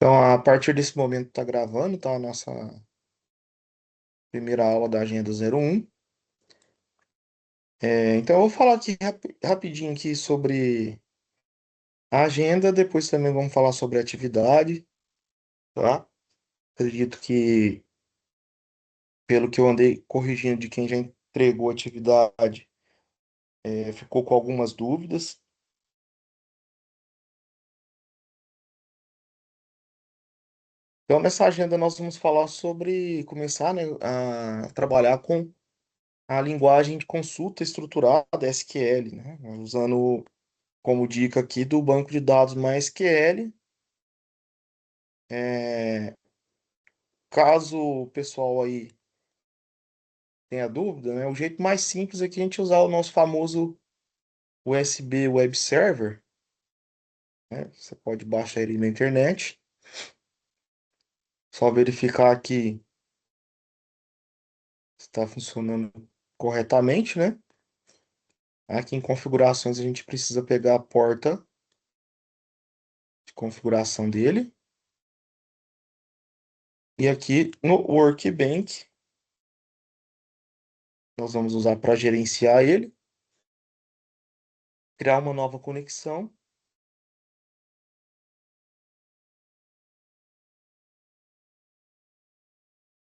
Então, a partir desse momento está gravando, tá? A nossa primeira aula da Agenda 01. Então, eu vou falar aqui rapidinho aqui sobre a agenda, depois também vamos falar sobre a atividade, tá? Acredito que, pelo que eu andei corrigindo de quem já entregou a atividade, ficou com algumas dúvidas. Então, nessa agenda nós vamos falar sobre começar, né, a trabalhar com a linguagem de consulta estruturada, SQL, né? Usando como dica aqui do banco de dados MySQL. É, caso o pessoal aí tenha dúvida, né, o jeito mais simples é que a gente usar o nosso famoso USB Web Server, né? Você pode baixar ele na internet, só verificar que está funcionando corretamente, né? Aqui em configurações a gente precisa pegar a porta de configuração dele. E aqui no Workbench nós vamos usar para gerenciar ele, criar uma nova conexão.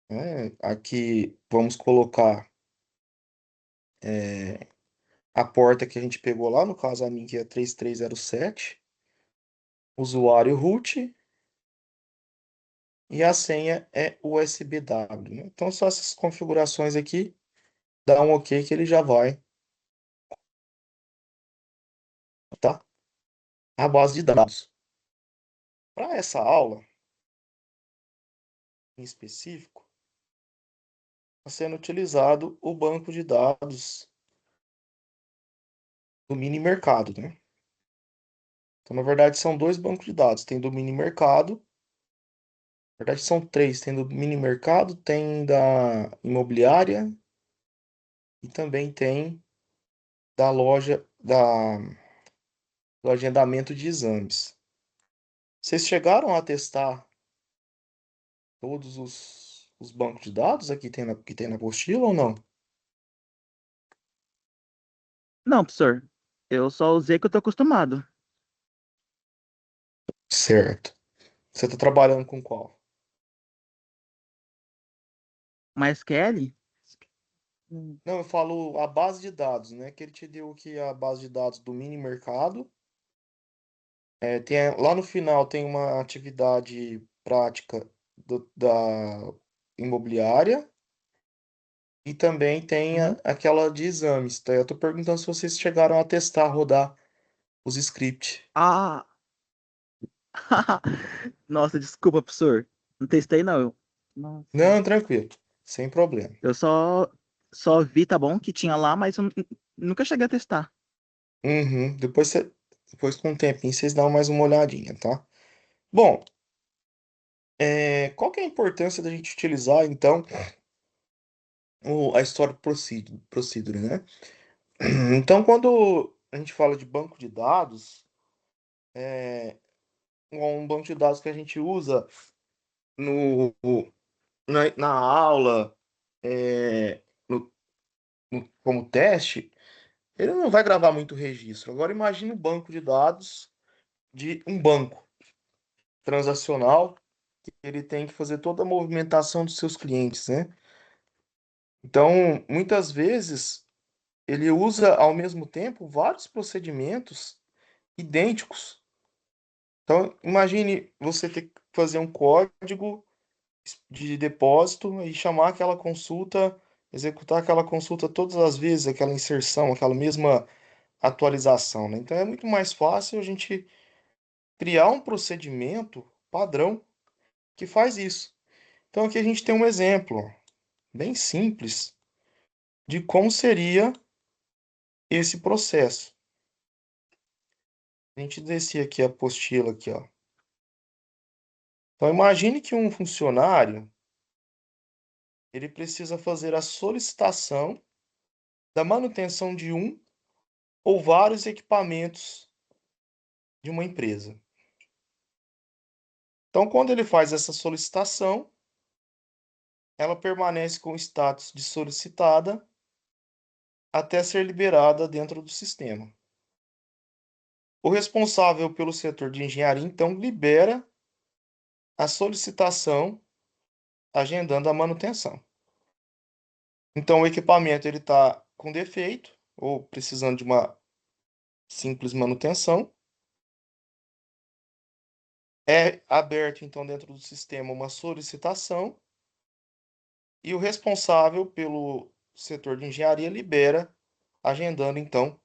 Né? Aqui vamos colocar a porta que a gente pegou lá, no caso a minha que é 3307, usuário root e a senha é USBW, né? Então só essas configurações aqui, dá um OK que ele já vai, tá? A base de dados. Para essa aula em específico, está sendo utilizado o banco de dados do mini mercado, né? Então, na verdade, são dois bancos de dados. Tem do mini mercado, na verdade, são três. Tem do mini mercado, tem da imobiliária e também tem da loja do agendamento de exames. Vocês chegaram a testar todos os bancos de dados aqui que tem na apostila ou não? Não, professor. Eu só usei que eu tô acostumado. Certo. Você está trabalhando com qual? Mas Kelly? Hum. Não, eu falo a base de dados, né? Que ele te deu aqui a base de dados do mini mercado. Lá no final tem uma atividade prática da imobiliária e também tem Uhum. aquela de exames, tá? Eu tô perguntando se vocês chegaram a testar, rodar os scripts. Ah! Nossa, desculpa, professor. Não testei, não. Nossa. Não, tranquilo, sem problema. Eu só vi, tá bom, que tinha lá, mas eu nunca cheguei a testar. Uhum. Depois com um tempinho vocês dão mais uma olhadinha, tá? Bom, qual que é a importância da gente utilizar, então, a Stored Procedure, né? Então, quando a gente fala de banco de dados, é um banco de dados que a gente usa no, na aula, é, no- como teste, ele não vai gravar muito registro. Agora, imagine um banco de dados de um banco transacional, que ele tem que fazer toda a movimentação dos seus clientes, né? Então, muitas vezes, ele usa ao mesmo tempo vários procedimentos idênticos. Então, imagine você ter que fazer um código de depósito e chamar aquela consulta, executar aquela consulta todas as vezes, aquela inserção, aquela mesma atualização, né? Então, é muito mais fácil a gente criar um procedimento padrão que faz isso. Então, aqui a gente tem um exemplo bem simples de como seria esse processo. A gente descer aqui a apostila aqui, ó. Então, imagine que um funcionário ele precisa fazer a solicitação da manutenção de um ou vários equipamentos de uma empresa. Então, quando ele faz essa solicitação, ela permanece com o status de solicitada até ser liberada dentro do sistema. O responsável pelo setor de engenharia, então, libera a solicitação, agendando a manutenção. Então, o equipamento ele está com defeito ou precisando de uma simples manutenção. É aberto, então, dentro do sistema uma solicitação e o responsável pelo setor de engenharia libera, agendando, então,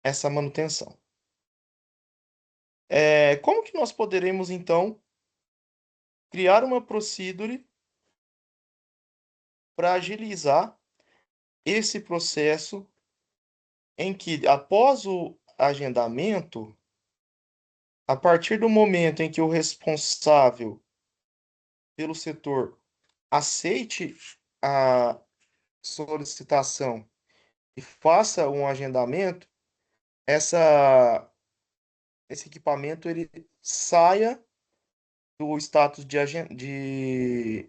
essa manutenção. Como que nós poderemos, então, criar uma procedure para agilizar esse processo em que, após o agendamento, a partir do momento em que o responsável pelo setor aceite a solicitação e faça um agendamento, esse equipamento ele saia do status de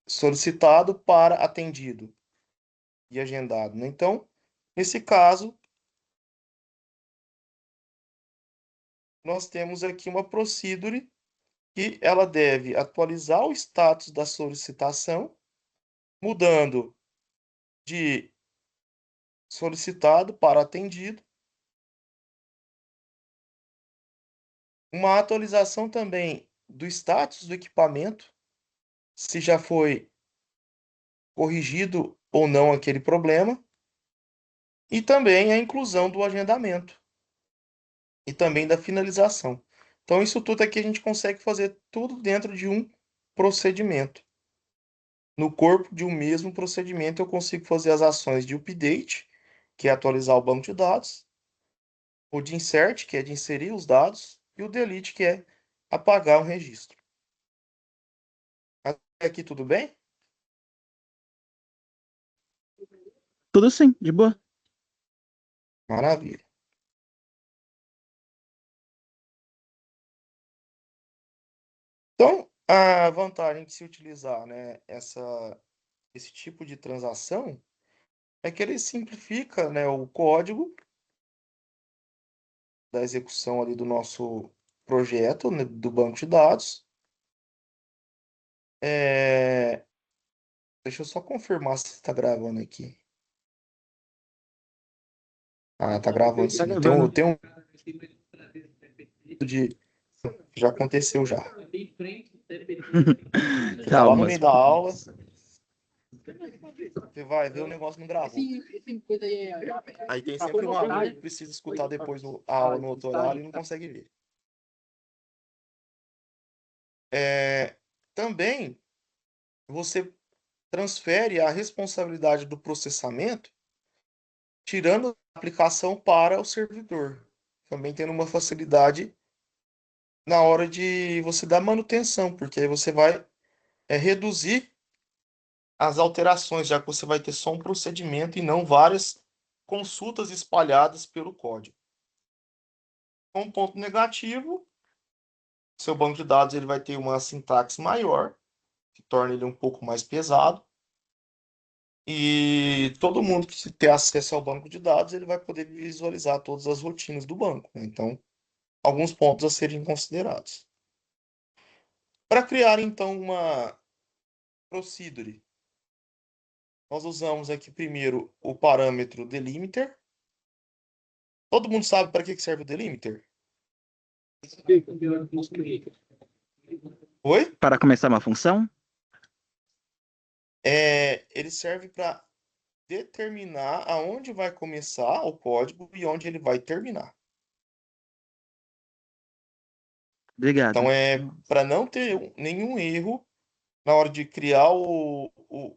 solicitado para atendido e agendado, né? Então, nesse caso, nós temos aqui uma procedure que ela deve atualizar o status da solicitação, mudando de solicitado para atendido. Uma atualização também do status do equipamento, se já foi corrigido ou não aquele problema, e também a inclusão do agendamento e também da finalização. Então, isso tudo aqui a gente consegue fazer tudo dentro de um procedimento. No corpo de um mesmo procedimento, eu consigo fazer as ações de update, que é atualizar o banco de dados, o de insert, que é de inserir os dados, e o delete, que é apagar um registro. Até aqui tudo bem? Tudo sim, de boa. Maravilha. Então, a vantagem de se utilizar, né, esse tipo de transação é que ele simplifica, né, o código da execução ali do nosso projeto, né, do banco de dados. É, Deixa eu só confirmar se está gravando aqui. Ah, tá gravando Tá sim. gravando. Tem um de. Já aconteceu já. Você tá lá no Calma. meio da aula, você vai ver o negócio não gravou. Aí tem sempre um aluno que precisa escutar depois a aula no outro horário e não consegue ver. É, Também você transfere a responsabilidade do processamento, tirando a aplicação para o servidor. Também tendo uma facilidade na hora de você dar manutenção, porque aí você vai reduzir as alterações, já que você vai ter só um procedimento e não várias consultas espalhadas pelo código. Um ponto negativo, seu banco de dados ele vai ter uma sintaxe maior, que torna ele um pouco mais pesado. E todo mundo que ter acesso ao banco de dados, ele vai poder visualizar todas as rotinas do banco, né? Então, alguns pontos a serem considerados. Para criar, então, uma procedure, nós usamos aqui primeiro o parâmetro delimiter. Todo mundo sabe para que serve o delimiter? Oi? Para começar uma função? Ele serve para determinar aonde vai começar o código e onde ele vai terminar. Então, Obrigado. para não ter nenhum erro na hora de criar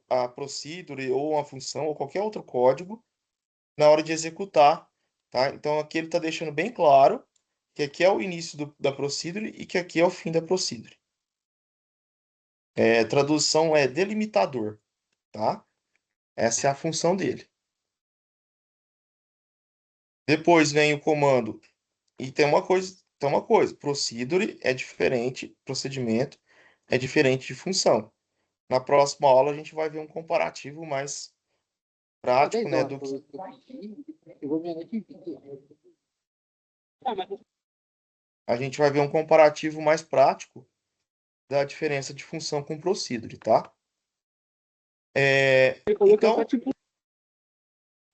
a procedure ou uma função ou qualquer outro código na hora de executar, tá? Então, aqui ele está deixando bem claro que aqui é o início da procedure e que aqui é o fim da procedure. Tradução é delimitador, tá? Essa é a função dele. Depois vem o comando e tem uma coisa, procedure é diferente, procedimento é diferente de função. Na próxima aula a gente vai ver um comparativo mais prático, né, do que a gente vai ver um comparativo mais prático da diferença de função com procedure, tá? Então,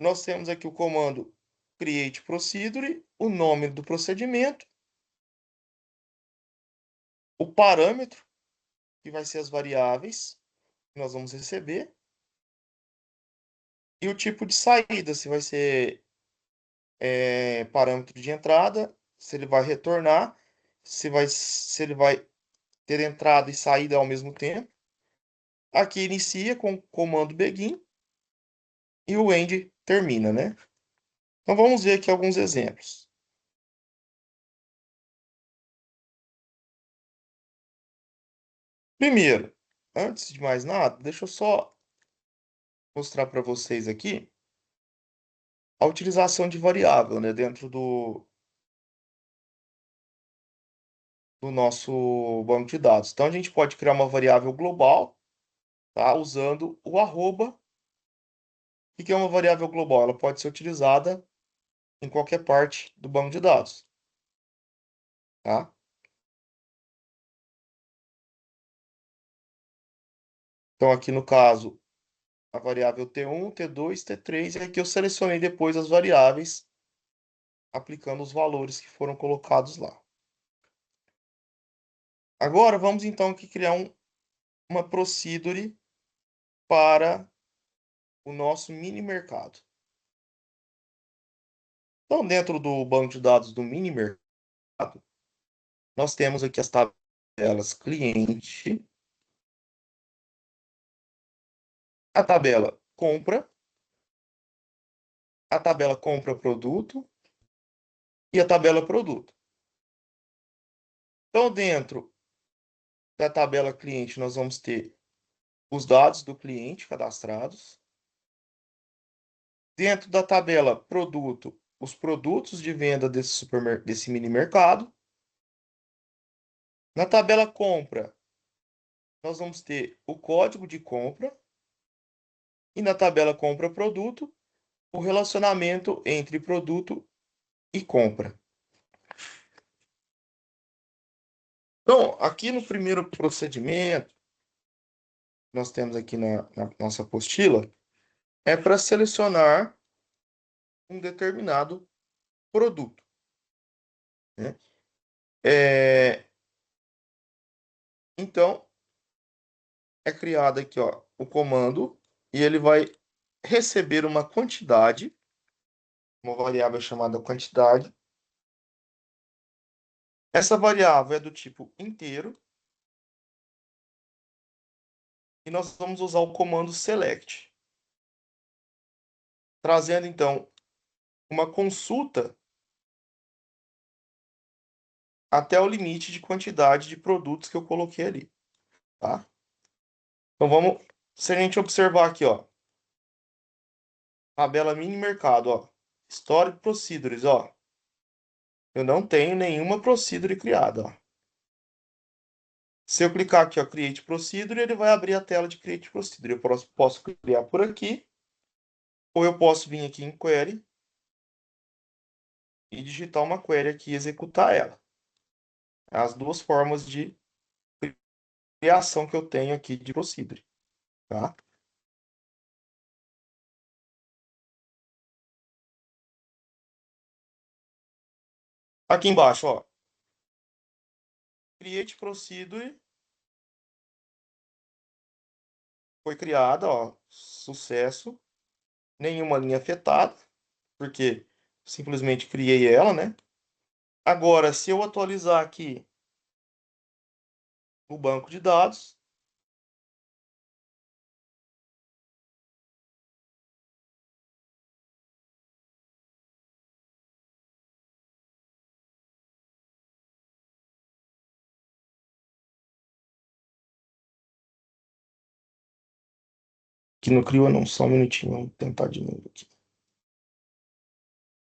nós temos aqui o comando create procedure, o nome do procedimento, o parâmetro, que vai ser as variáveis que nós vamos receber, e o tipo de saída, se vai ser parâmetro de entrada, se ele vai retornar, se ele vai ter entrada e saída ao mesmo tempo. Aqui inicia com o comando begin e o end termina, né? Então vamos ver aqui alguns exemplos. Primeiro, antes de mais nada, deixa eu só mostrar para vocês aqui a utilização de variável, né, dentro do nosso banco de dados. Então a gente pode criar uma variável global, tá, usando o arroba. O que é uma variável global? Ela pode ser utilizada em qualquer parte do banco de dados, tá? Então aqui no caso, a variável T1, T2, T3, e aqui eu selecionei depois as variáveis aplicando os valores que foram colocados lá. Agora vamos então aqui criar uma procedure para o nosso mini mercado. Então, dentro do banco de dados do mini mercado, nós temos aqui as tabelas cliente, a tabela compra, a tabela compra produto e a tabela produto. Então, dentro da tabela cliente, nós vamos ter os dados do cliente cadastrados. Dentro da tabela produto, os produtos de venda desse mini mercado. Na tabela compra, nós vamos ter o código de compra. E na tabela compra produto, o relacionamento entre produto e compra. Então, aqui no primeiro procedimento, nós temos aqui na nossa apostila, é para selecionar um determinado produto, né? Então, é criado aqui, ó, o comando e ele vai receber uma quantidade, uma variável chamada quantidade. Essa variável é do tipo inteiro e nós vamos usar o comando select, trazendo então uma consulta até o limite de quantidade de produtos que eu coloquei ali, tá? Então vamos, se a gente observar aqui, ó, tabela mini mercado, ó, Historic Procedures, ó, eu não tenho nenhuma procedure criada, ó. Se eu clicar aqui, ó, Create Procedure, ele vai abrir a tela de Create Procedure. Eu posso criar por aqui, ou eu posso vir aqui em Query e digitar uma query aqui e executar ela. As duas formas de criação que eu tenho aqui de Procedure, tá? Aqui embaixo, ó, Create Procedure foi criada, ó, sucesso, nenhuma linha afetada, porque simplesmente criei ela, né? Agora, se eu atualizar aqui o banco de dados, que não criou não, só um minutinho, vamos tentar de novo aqui.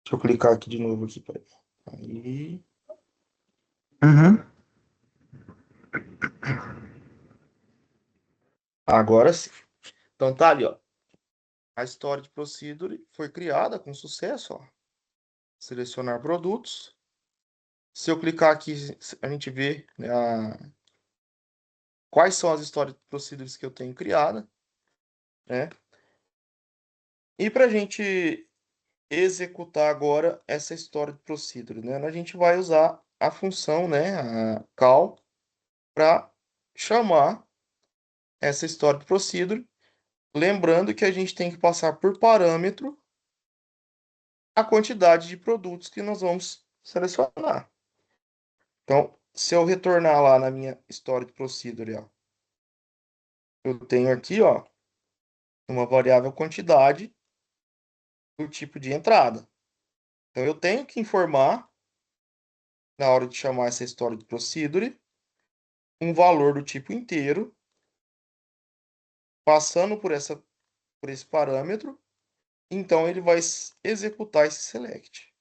Deixa eu clicar aqui de novo aqui, peraí. Aí, Uhum. Agora sim. Então tá ali, ó. A Storage Procedure foi criada com sucesso, ó. Selecionar produtos. Se eu clicar aqui, a gente vê, né, quais são as Storage Procedures que eu tenho criada, né? E para a gente executar agora essa Storage Procedure, né? A gente vai usar a função, né, a call, para chamar essa Storage Procedure. Lembrando que a gente tem que passar por parâmetro a quantidade de produtos que nós vamos selecionar. Então, se eu retornar lá na minha Storage Procedure, ó, eu tenho aqui, ó, uma variável quantidade do tipo de entrada. Então, eu tenho que informar, na hora de chamar essa Storage Procedure, um valor do tipo inteiro, passando por esse parâmetro, então ele vai executar esse select.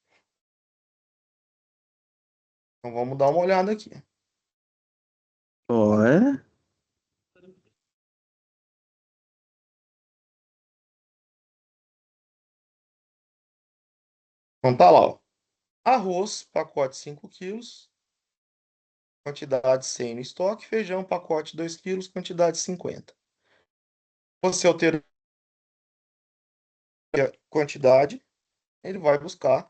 Então, vamos dar uma olhada aqui. Olha. Então, tá lá, ó. Arroz, pacote 5 quilos, quantidade 100 no estoque. Feijão, pacote 2 quilos, quantidade 50. Você altera a quantidade, ele vai buscar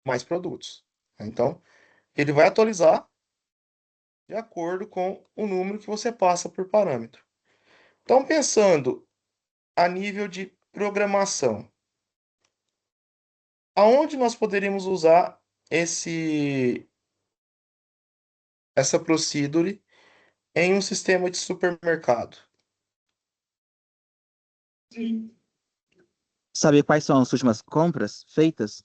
mais produtos. Então, ele vai atualizar de acordo com o número que você passa por parâmetro. Então, pensando a nível de programação, aonde nós poderíamos usar essa procedure em um sistema de supermercado? Saber quais são as últimas compras feitas?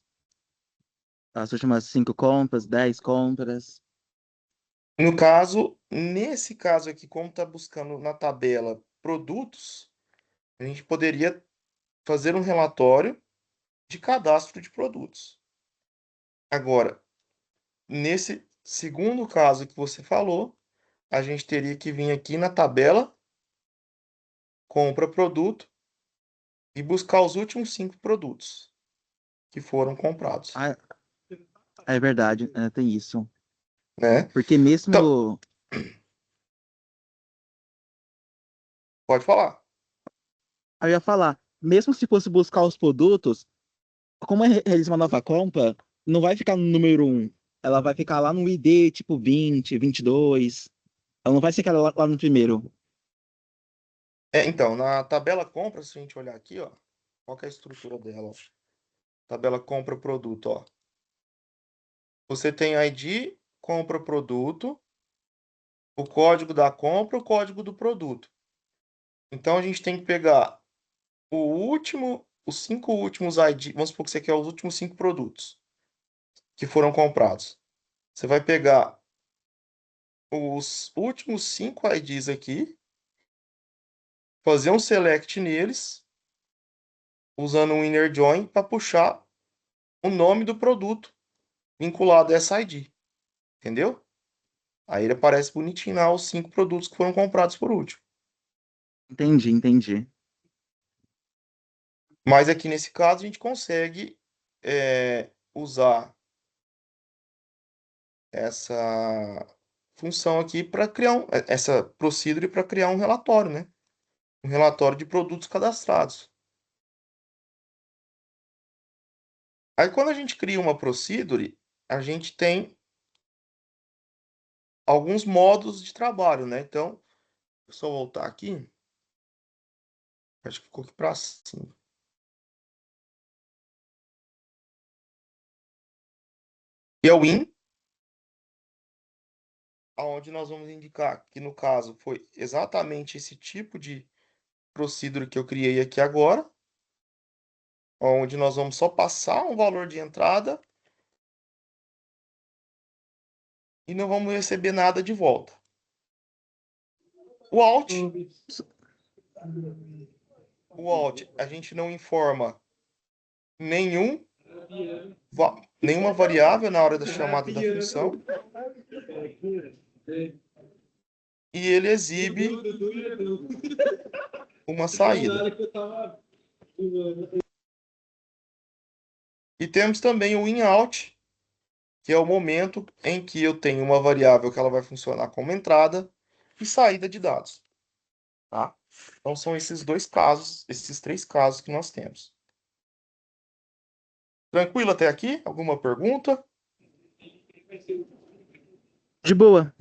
As últimas 5 compras, 10 compras. No caso, nesse caso aqui, como está buscando na tabela produtos, a gente poderia fazer um relatório de cadastro de produtos. Agora, nesse segundo caso que você falou, a gente teria que vir aqui na tabela compra produto e buscar os últimos 5 produtos que foram comprados, Ah, é verdade, tem isso. né? Porque Então, mesmo. pode falar. Eu ia falar, mesmo se fosse buscar os produtos, como é realizar uma nova compra, não vai ficar no número um. Ela vai ficar lá no ID, tipo 20, 22. Ela não vai ficar lá no primeiro. Então, na tabela compra, se a gente olhar aqui, ó, qual que é a estrutura dela? Ó? Tabela compra produto, ó. Você tem ID, compra produto, o código da compra, o código do produto. Então a gente tem que pegar os 5 últimos ID, vamos supor que você quer os últimos 5 produtos que foram comprados. Você vai pegar os últimos 5 IDs aqui, fazer um select neles, usando um inner join para puxar o nome do produto vinculado a essa ID. Entendeu? Aí ele aparece bonitinho lá os 5 produtos que foram comprados por último. Entendi, entendi. Mas aqui nesse caso a gente consegue usar essa função aqui para criar essa procedure para criar um relatório, né? Um relatório de produtos cadastrados. Aí quando a gente cria uma procedure, a gente tem alguns modos de trabalho, né? Então, eu só voltar aqui, acho que ficou aqui para cima. E é o in, onde nós vamos indicar que no caso foi exatamente esse tipo de procedure que eu criei aqui agora, onde nós vamos só passar um valor de entrada e não vamos receber nada de volta. O out, a gente não informa nenhum, nenhuma variável na hora da chamada da função. e ele exibe uma saída. E temos também o in-out, que é o momento em que eu tenho uma variável que ela vai funcionar como entrada e saída de dados, tá? Então são esses dois casos, esses três casos que nós temos. Tranquilo até aqui? Alguma pergunta? De boa.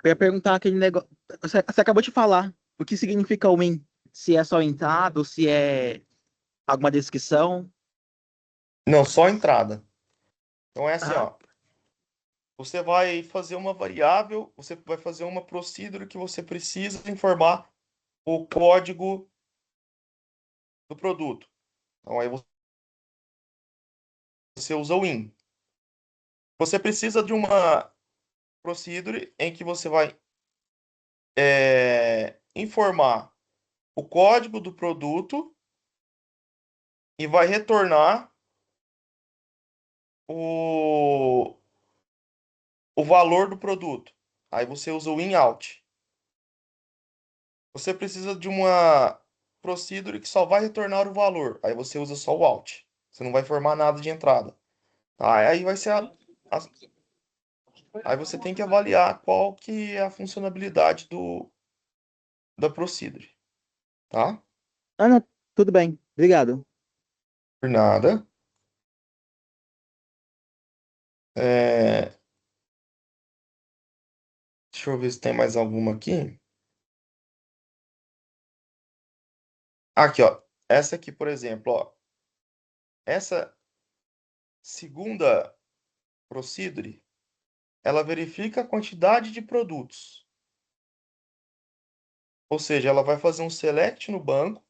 Eu ia perguntar aquele negócio. Você acabou de falar. O que significa o in? Se é só entrada ou se é alguma descrição? Não, só entrada. Então é assim, Ah, ó. Você vai fazer uma variável, você vai fazer uma procedure que você precisa informar o código do produto. Então aí você usa o in. Você precisa de uma procedure em que você vai informar o código do produto e vai retornar o, o valor do produto. Aí você usa o in-out. Você precisa de uma procedure que só vai retornar o valor. Aí você usa só o out. Você não vai formar nada de entrada. Tá? Aí vai ser a- aí você tem que avaliar qual que é a funcionalidade da procedure, tá? não, tudo bem. Obrigado. Por nada. É, deixa eu ver se tem mais alguma aqui. Aqui, ó. Essa aqui, por exemplo, ó. Essa segunda procedure, ela verifica a quantidade de produtos. Ou seja, ela vai fazer um select no banco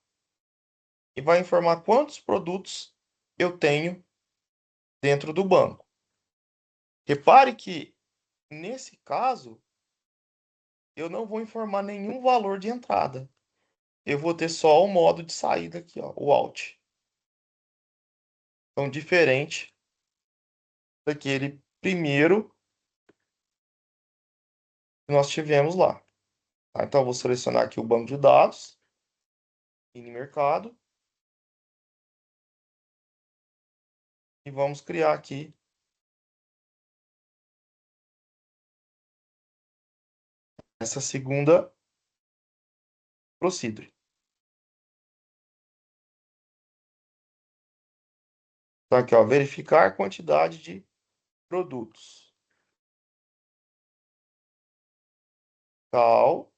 e vai informar quantos produtos eu tenho dentro do banco. Repare que, nesse caso, eu não vou informar nenhum valor de entrada. Eu vou ter só o modo de saída aqui, ó, o out. Então, diferente daquele primeiro que nós tivemos lá. Tá? Então, eu vou selecionar aqui o banco de dados, ir em mercado, e vamos criar aqui essa segunda procedure. Então, aqui, ó, verificar a quantidade de produtos. Tal,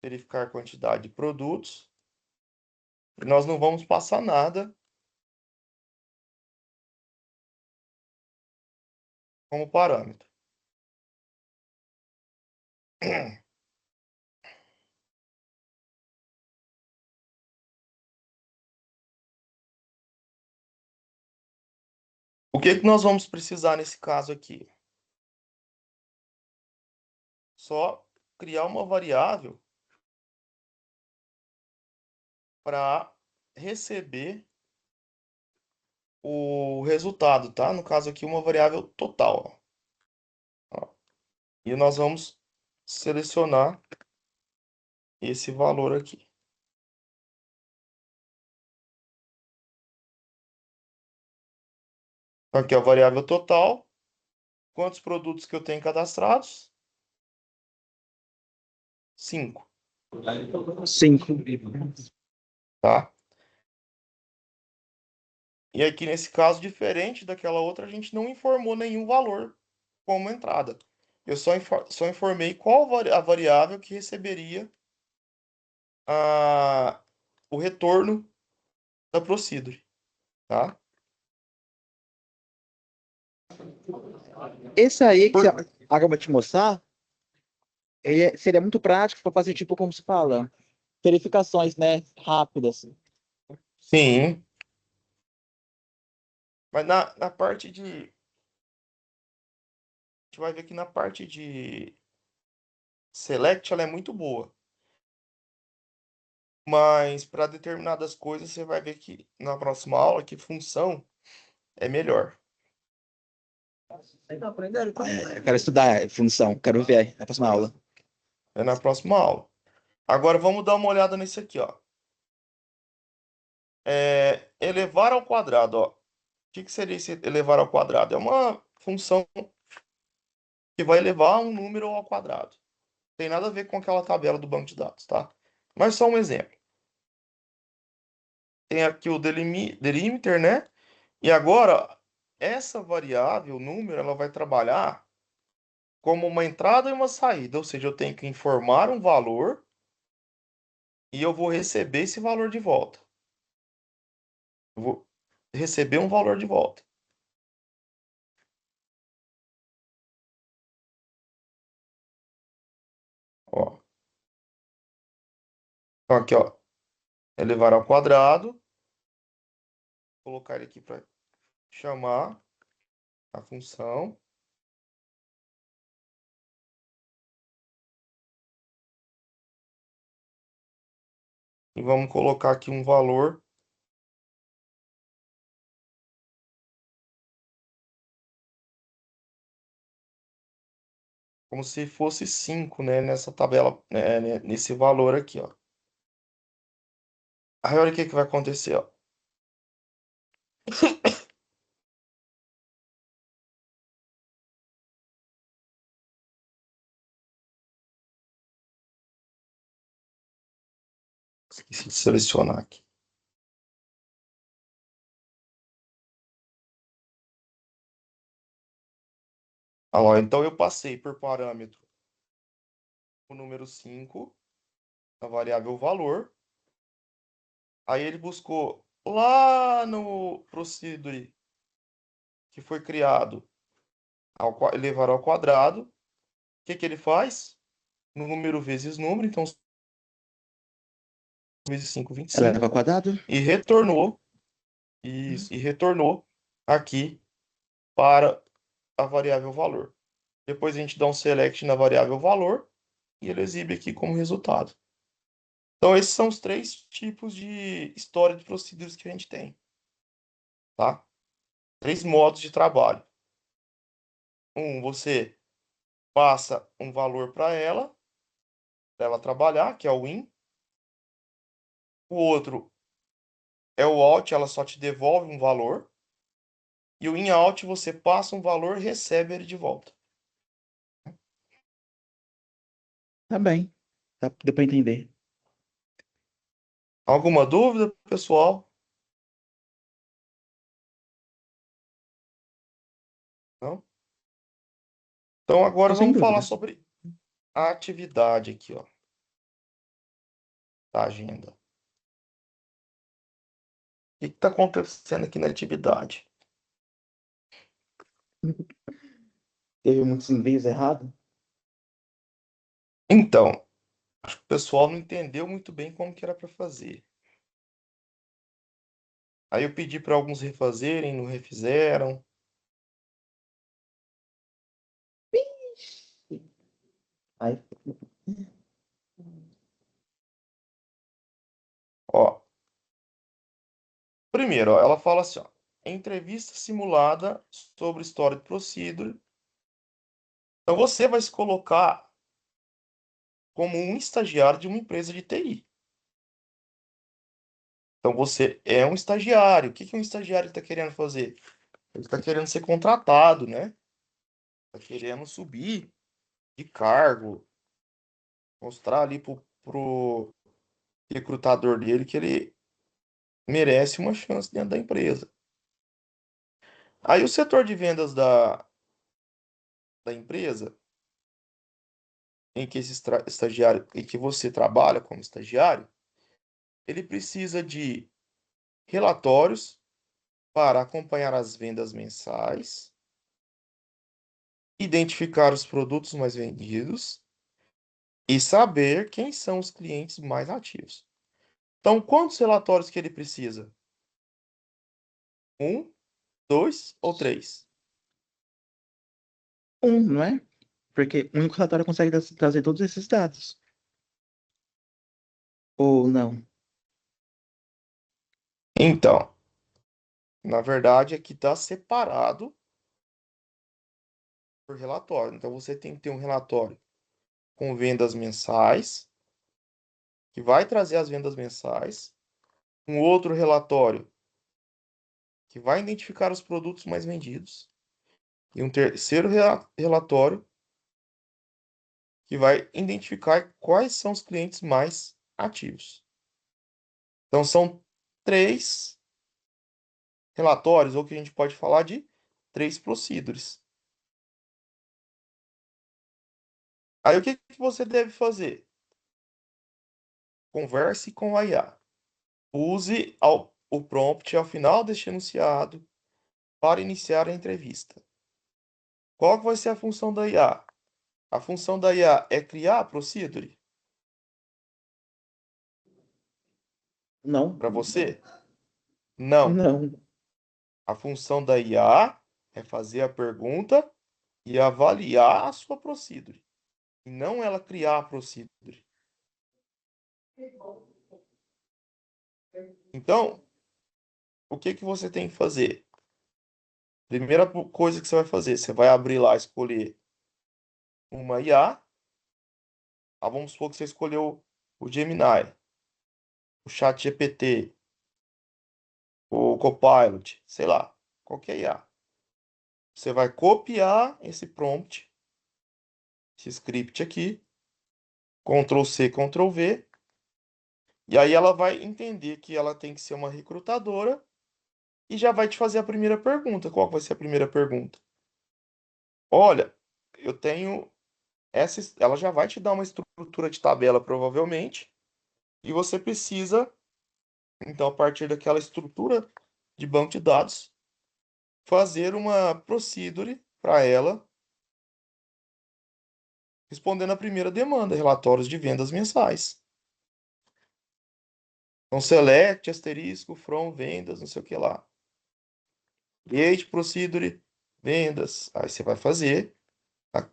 verificar a quantidade de produtos. E nós não vamos passar nada como parâmetro. O que que nós vamos precisar nesse caso aqui? Só criar uma variável para receber o resultado, tá? No caso aqui, uma variável total, ó. E nós vamos selecionar esse valor aqui. Então, aqui, a variável total. Quantos produtos que eu tenho cadastrados? 5, 5. tá? E aqui, nesse caso, diferente daquela outra, a gente não informou nenhum valor como entrada. Eu só informei qual a variável que receberia a, o retorno da procedure, tá? Esse aí que você Por- acabou de mostrar, seria muito prático para fazer, tipo, como se fala, verificações, né, rápidas. Sim, mas na parte de. A gente vai ver que na parte de select ela é muito boa. Mas para determinadas coisas você vai ver que na próxima aula que função é melhor. Eu quero estudar função, quero ver na próxima aula. É na próxima aula. Agora vamos dar uma olhada nesse aqui, ó. Elevar ao quadrado, ó. O que seria esse elevar ao quadrado? É uma função que vai elevar um número ao quadrado. Tem nada a ver com aquela tabela do banco de dados, tá? Mas só um exemplo. Tem aqui o delimiter, né? E agora, essa variável, número, ela vai trabalhar como uma entrada e uma saída. Ou seja, eu tenho que informar um valor e eu vou receber esse valor de volta. Eu vou receber um valor de volta. Ó. Então, aqui, ó. Elevar ao quadrado. Vou colocar ele aqui para chamar a função. E vamos colocar aqui um valor. Como se fosse 5, né? Nessa tabela, nesse valor aqui, ó. Aí olha o que que vai acontecer, ó. Esqueci de selecionar aqui. Ah, lá, então eu passei por parâmetro o número 5, a variável valor. Aí ele buscou lá no procedure que foi criado elevar ao quadrado. O que que ele faz? Número vezes número, então 5 vezes 5, Eleva 25. ao quadrado? E retornou, e retornou aqui para a variável valor. Depois a gente dá um select na variável valor e ele exibe aqui como resultado. Então, esses são os três tipos de história de procedimentos que a gente tem, tá? Três modos de trabalho. Você passa um valor para ela trabalhar, que é o in. O outro é o out, ela só te devolve um valor. E o in out, você passa um valor e recebe ele de volta. Tá bem. Deu pra entender. Alguma dúvida, pessoal? Não? Então, Tô agora sem vamos falar dúvida. sobre a atividade aqui, ó, da agenda. O que está acontecendo aqui na atividade? Teve muitos envios errados? Então, acho que o pessoal não entendeu muito bem como que era para fazer. Aí eu pedi para alguns refazerem, não refizeram. Aí, Ó, primeiro, ó, ela fala assim, ó, entrevista simulada sobre história de procedure. Então você vai se colocar como um estagiário de uma empresa de TI. Então você é um estagiário. O que que um estagiário está querendo fazer? Ele está querendo ser contratado, né? Está querendo subir de cargo, mostrar ali pro recrutador dele que ele merece uma chance dentro da empresa. Aí o setor de vendas da empresa em que esse estagiário, em que você trabalha como estagiário, ele precisa de relatórios para acompanhar as vendas mensais, identificar os produtos mais vendidos e saber quem são os clientes mais ativos. Então, quantos relatórios que ele precisa? Um, dois ou três? não é? Porque um relatório consegue trazer todos esses dados. Ou não? Então, na verdade, aqui está separado por relatório. Então, você tem que ter um relatório com vendas mensais, que vai trazer as vendas mensais, um outro relatório que vai identificar os produtos mais vendidos, e um terceiro relatório que vai identificar quais são os clientes mais ativos. Então, são três relatórios, ou que a gente pode falar de três procedures. Aí, o que que você deve fazer? Converse com a IA. Use o prompt ao final deste enunciado para iniciar a entrevista. Qual que vai ser a função da IA? A função da IA é criar a procedure Não, para você? Não. não, A função da IA é fazer a pergunta e avaliar a sua procedure, e não ela criar a procedure. Então, o que que você tem que fazer? Primeira coisa que você vai fazer, você vai abrir lá, escolher uma IA. Vamos supor que você escolheu o Gemini, o ChatGPT, o Copilot, sei lá, qualquer IA. Você vai copiar esse prompt, esse script aqui, Ctrl C, Ctrl V, e aí ela vai entender que ela tem que ser uma recrutadora e já vai te fazer a primeira pergunta. Qual vai ser a primeira pergunta? Olha, eu tenho ela já vai te dar uma estrutura de tabela provavelmente, e você precisa, então, a partir daquela estrutura de banco de dados, fazer uma procedure para ela, respondendo a primeira demanda, relatórios de vendas mensais. Então, select, asterisco, from, vendas, não sei o que lá. Create procedure, vendas. Aí você vai fazer a,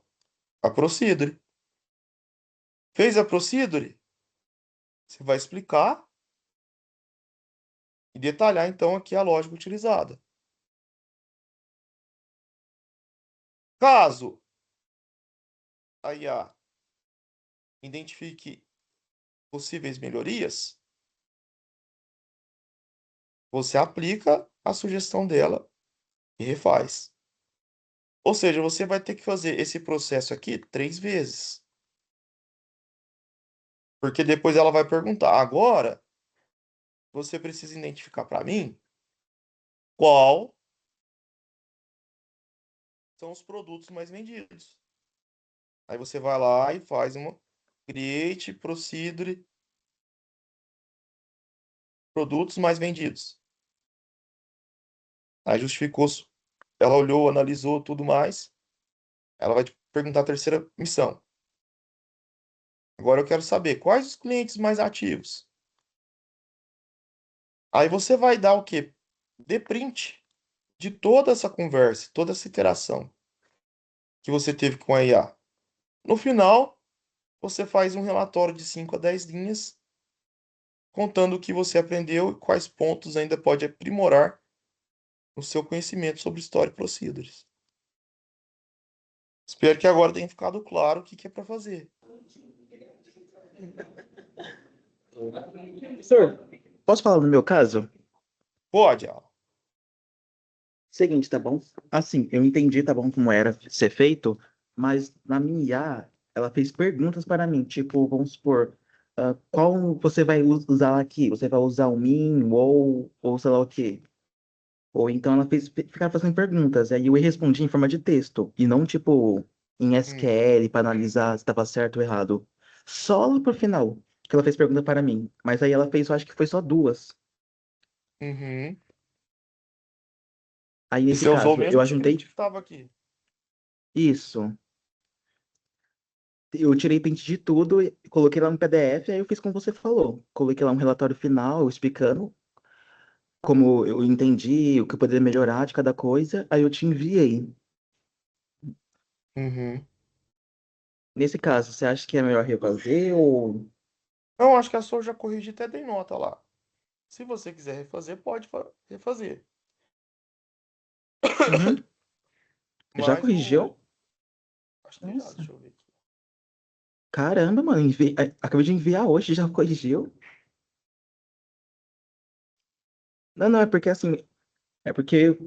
a procedure. Fez a procedure? Você vai explicar e detalhar, então, aqui a lógica utilizada. Caso a IA identifique possíveis melhorias, você aplica a sugestão dela e refaz. Ou seja, você vai ter que fazer esse processo aqui 3 vezes. Porque depois ela vai perguntar: agora você precisa identificar para mim qual são os produtos mais vendidos. Aí você vai lá e faz uma create procedure produtos mais vendidos. Aí justificou, ela olhou, analisou tudo mais. Ela vai te perguntar a terceira missão. Agora eu quero saber quais os clientes mais ativos. Aí você vai dar o quê? Dê print de toda essa conversa, toda essa interação que você teve com a IA. No final, você faz um relatório de 5 a 10 linhas, contando o que você aprendeu e quais pontos ainda pode aprimorar no seu conhecimento sobre Story Procedures. Espero que agora tenha ficado claro o que que é para fazer. professor, posso falar no meu caso? Pode, Alan. Seguinte, tá bom? Assim, eu entendi, tá bom, como era ser feito, mas na minha IA, ela fez perguntas para mim, tipo, vamos supor, qual você vai usar aqui? Você vai usar o min, o ou sei lá o quê? Ou então ela fez, ficava fazendo perguntas, aí eu respondia em forma de texto, e não, tipo, em Uhum, SQL para analisar se estava certo ou errado. Só lá pro final, que ela fez pergunta para mim, mas aí ela fez, eu acho que foi só duas. uhum. Aí E nesse você usou o caso, eu mesmo script ajuntei que estava aqui. isso. Eu tirei print de tudo, e coloquei lá no PDF, aí eu fiz como você falou. Coloquei lá um relatório final explicando como eu entendi, o que eu poderia melhorar de cada coisa, aí eu te enviei. Uhum. Nesse caso, você acha que é melhor refazer ou. Não, acho que a sua eu já corrigi até dei nota lá. Se você quiser refazer, pode refazer. Uhum. Já Mas corrigiu? o. Acho que já, Nossa. deixa eu ver aqui. Caramba, mano, acabei de enviar hoje, já corrigiu? Não, não, é porque assim, é porque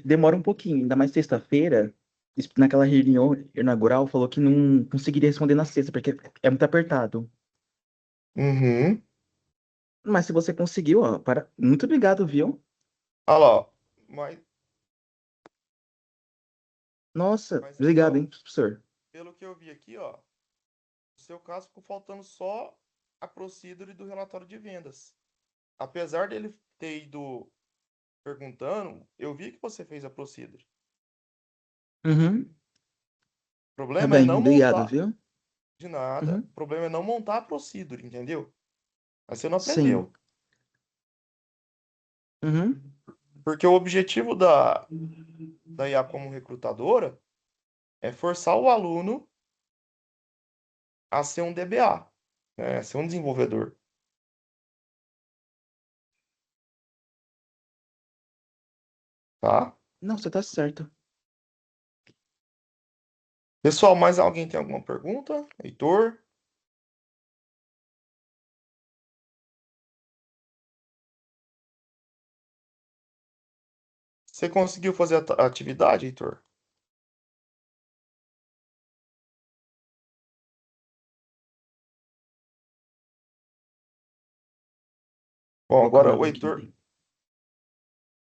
demora um pouquinho, ainda mais sexta-feira, naquela reunião inaugural, falou que não conseguiria responder na sexta, porque é muito apertado. Uhum. Mas se você conseguiu, ó, muito obrigado, viu? Olha lá, ó. Mas, Nossa, mas aqui, obrigado, ó. hein, professor. Pelo que eu vi aqui, ó. No seu caso, ficou faltando só a procedure do relatório de vendas. Apesar dele ter ido perguntando, eu vi que você fez a procedure. Uhum, O tá problema é bem, não obrigado, montar viu? de nada. Uhum, O problema é não montar a procedure, entendeu? Mas você não sim. aprendeu. Uhum. Porque o objetivo da IA como recrutadora é forçar o aluno a ser um DBA, né? A ser um desenvolvedor, tá? Não, você tá certo. Pessoal, mais alguém tem alguma pergunta? Heitor? Você conseguiu fazer a atividade, Heitor? Bom, Colocar agora o ela Heitor, aqui.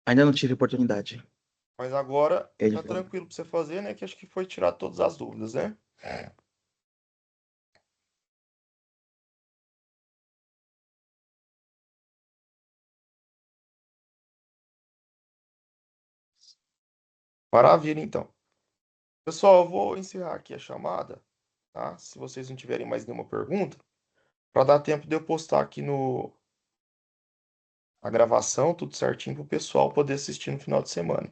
Ainda não tive oportunidade. mas agora Ele tá falou. tranquilo para você fazer, né? Que acho que foi tirar todas as dúvidas, né? Maravilha, então. Pessoal, eu vou encerrar aqui a chamada, tá? Se vocês não tiverem mais nenhuma pergunta, para dar tempo de eu postar aqui no a gravação, tudo certinho para o pessoal poder assistir no final de semana.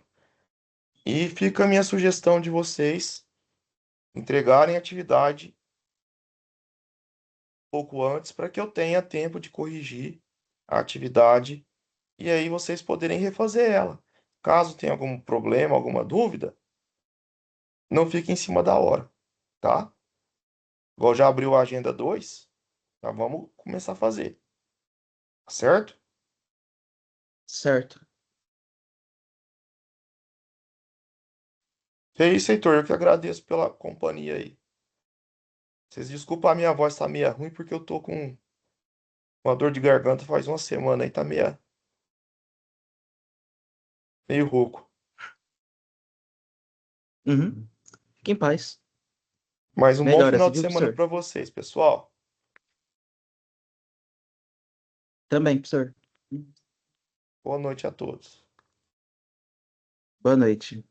E fica a minha sugestão de vocês entregarem a atividade pouco antes para que eu tenha tempo de corrigir a atividade e aí vocês poderem refazer ela. Caso tenha algum problema, alguma dúvida, não fique em cima da hora, tá? Igual já abriu a agenda 2, tá? Vamos começar a fazer, tá certo? Certo. É isso, Heitor. Eu que agradeço pela companhia aí. Vocês desculpem a minha voz tá meio ruim porque eu tô com uma dor de garganta faz uma semana aí, tá meio rouco. Uhum. Fique em paz. Mas um bom Melhoras, final de viu, semana professor? para vocês, pessoal. Também, professor. Boa noite a todos. Boa noite.